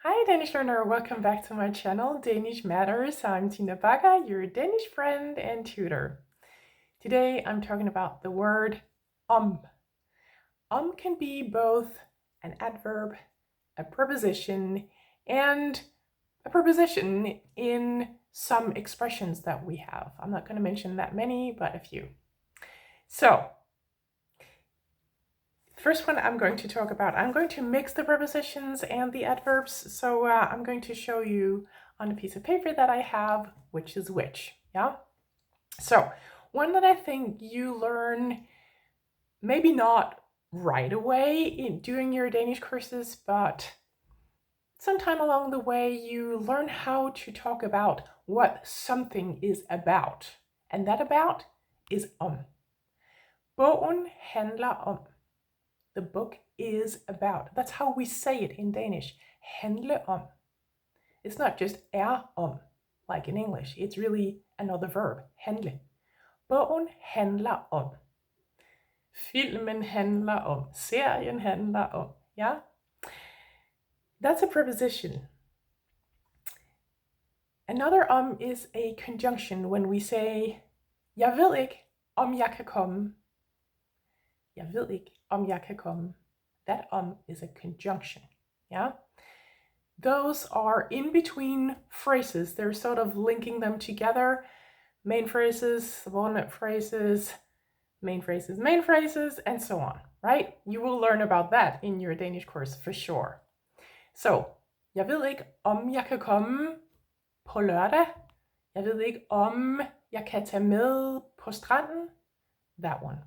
Hi Danish learner, welcome back to my channel, Danish Matters. I'm Tina Baga, your Danish friend and tutor. Today I'm talking about the word om. Om can be both an adverb, a preposition, and a preposition in some expressions that we have. I'm not going to mention that many, but a few. So, first one I'm going to talk about, I'm going to mix the prepositions and the adverbs. So I'm going to show you on a piece of paper that I have which is which. Yeah. So one that I think you learn maybe not right away in doing your Danish courses, but sometime along the way you learn how to talk about what something is about. And that about is om. Bogen handler om. The book is about. That's how we say it in Danish. Handle om. It's not just om, like in English. It's really another verb. Handle. Bogen handler om. Filmen handler om. Serien handler om. Yeah? That's a preposition. Another is a conjunction when we say, jeg ved ikke, om jeg kan komme. Jeg ved ikke, om jeg kan komme. That is a conjunction. Yeah? Those are in between phrases. They're sort of linking them together. Main phrases, subordinate phrases, main phrases, and so on, right? You will learn about that in your Danish course for sure. So, jeg ved ikke, om jeg kan komme på lørdag. Jeg ved ikke, om jeg kan tage med på stranden. That one.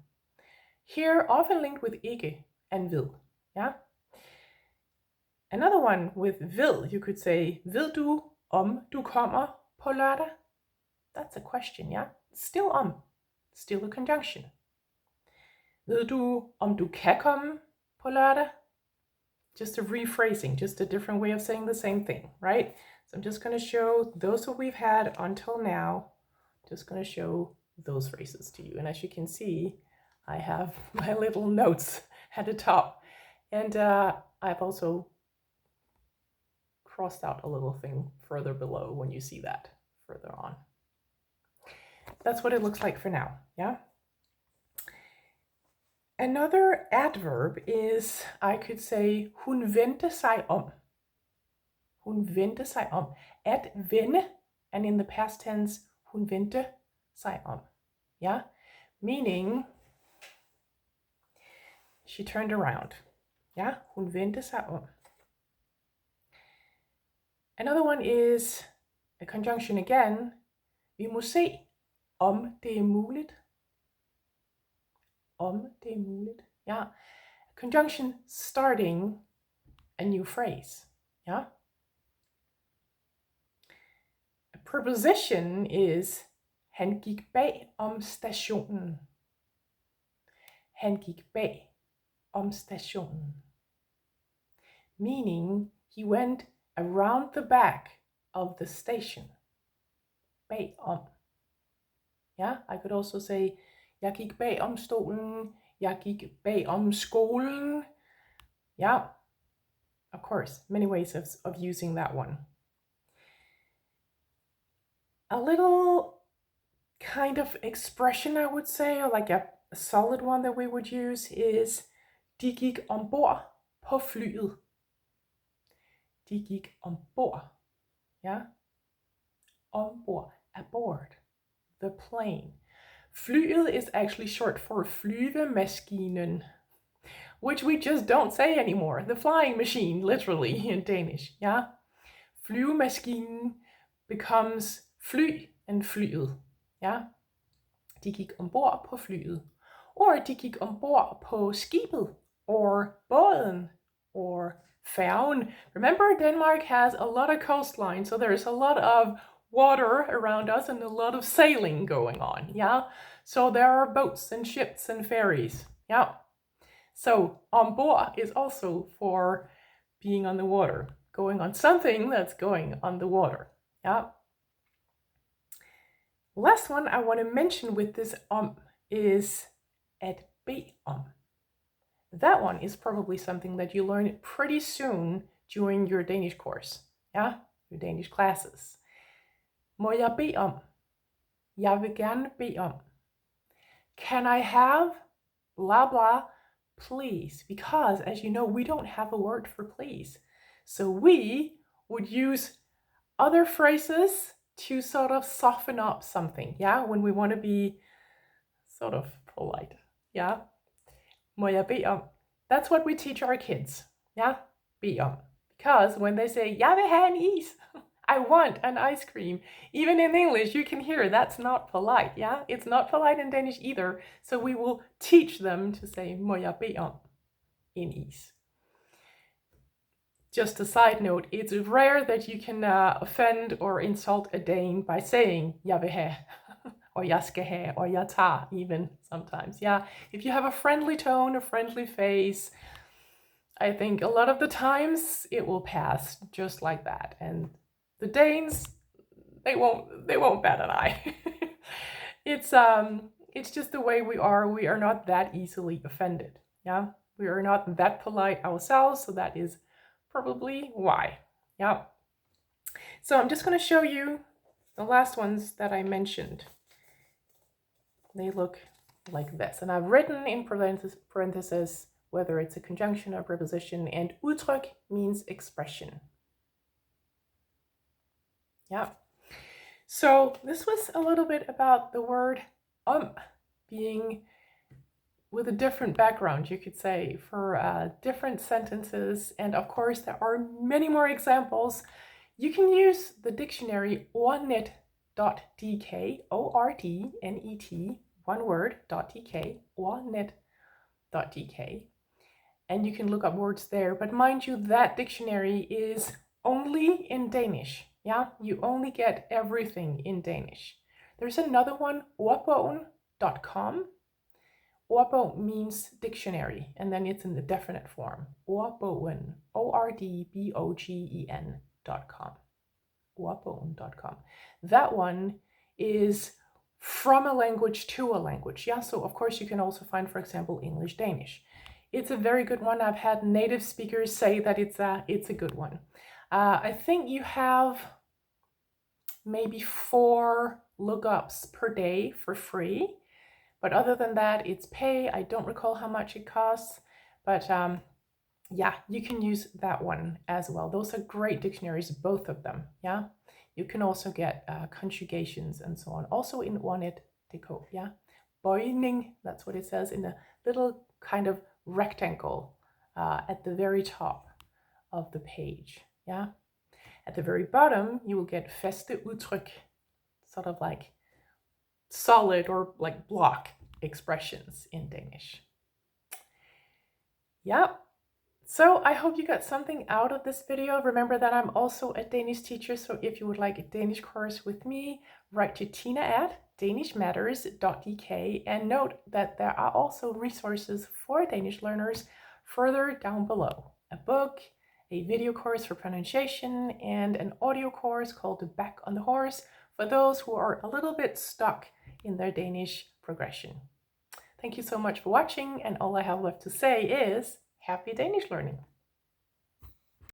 Here, often linked with ikke and vil. Yeah? Another one with vil, you could say, ved du, om du kommer på lørdag? That's a question, yeah? Still still a conjunction. Ved du, om du kan komme på lørdag? Just a rephrasing, just a different way of saying the same thing, right? So I'm just going to show those that we've had until now. Just going to show those phrases to you. And as you can see, I have my little notes at the top. And I've also crossed out a little thing further below when you see that further on. That's what it looks like for now, yeah? Another adverb is, I could say, hun vendte sig om. Hun vendte sig om. At vende, and in the past tense, hun vendte sig om. Yeah? Meaning, she turned around. Yeah? Hun vendte sig om. Another one is a conjunction again. Vi må se, om det er muligt. Om det er muligt. Yeah. A conjunction starting a new phrase. Yeah. A preposition is han gik bag om stationen. Han gik bag om stationen. Meaning he went around the back of the station. Bag om. Yeah, I could also say, jeg gik bag om stolen, jeg gik bag om skolen. Yeah, of course, many ways of using that one. A little kind of expression, I would say, or like a solid one that we would use is, de gik ombord på flyet. De gik ombord. Yeah? Ombord, aboard, the plane. Flyet is actually short for flyvemaskinen, which we just don't say anymore. The flying machine, literally, in Danish. Yeah? Flyvemaskinen becomes fly and flyet. Yeah? De gik ombord på flyet. Or de gik ombord på skibet, or båden, or færgen. Remember, Denmark has a lot of coastline, so there's a lot of water around us and a lot of sailing going on, yeah? So there are boats and ships and ferries, yeah? So ombord is also for being on the water, going on something that's going on the water, yeah? Last one I want to mention with this is at be om. That one is probably something that you learn pretty soon during your Danish course, yeah, your Danish classes. Må jeg bede om? Jeg vil gerne bede om. Can I have blah blah, please? Because as you know, we don't have a word for please. So we would use other phrases to sort of soften up something, yeah, when we want to be sort of polite, yeah. Må jeg bede om? That's what we teach our kids, yeah, bede om. Because when they say, jeg vil have en is, I want an ice cream, even in English, you can hear that's not polite, yeah? It's not polite in Danish either, so we will teach them to say, må jeg bede om en is. Just a side note, it's rare that you can offend or insult a Dane by saying, jeg vil have, or jeg skal have, or jeg tager, even sometimes, yeah? If you have a friendly tone, a friendly face, I think a lot of the times it will pass just like that. And the Danes, they won't bat an eye. It's just the way we are. We are not that easily offended. Yeah, we are not that polite ourselves, so that is probably why. Yeah. So I'm just going to show you the last ones that I mentioned. They look like this, and I've written in parentheses whether it's a conjunction or preposition, and udtryk means expression. Yeah. So this was a little bit about the word being with a different background, you could say, for different sentences. And of course, there are many more examples. You can use the dictionary ordnet.dk, O-R-D-N-E-T, one word, .dk, ordnet.dk. And you can look up words there. But mind you, that dictionary is only in Danish. Yeah, you only get everything in Danish. There's another one, ordbogen.com. Ordbog means dictionary, and then it's in the definite form. Ordbogen, O-R-D-B-O-G-E-N.com. Ordbogen.com. That one is from a language to a language. Yeah, so of course you can also find, for example, English, Danish. It's a very good one. I've had native speakers say that it's a good one. I think you have maybe 4 lookups per day for free. But other than that, it's pay. I don't recall how much it costs. But yeah, you can use that one as well. Those are great dictionaries, both of them. Yeah, you can also get conjugations and so on. Also in ordnet.dk. Yeah, bøjning, that's what it says in a little kind of rectangle at the very top of the page. Yeah, at the very bottom, you will get faste udtryk, sort of like solid or like block expressions in Danish. Yeah, so I hope you got something out of this video. Remember that I'm also a Danish teacher, so if you would like a Danish course with me, write to tina@danishmatters.dk, and note that there are also resources for Danish learners further down below. A book, a video course for pronunciation, and an audio course called Back on the Horse for those who are a little bit stuck in their Danish progression. Thank you so much for watching, and all I have left to say is happy Danish learning!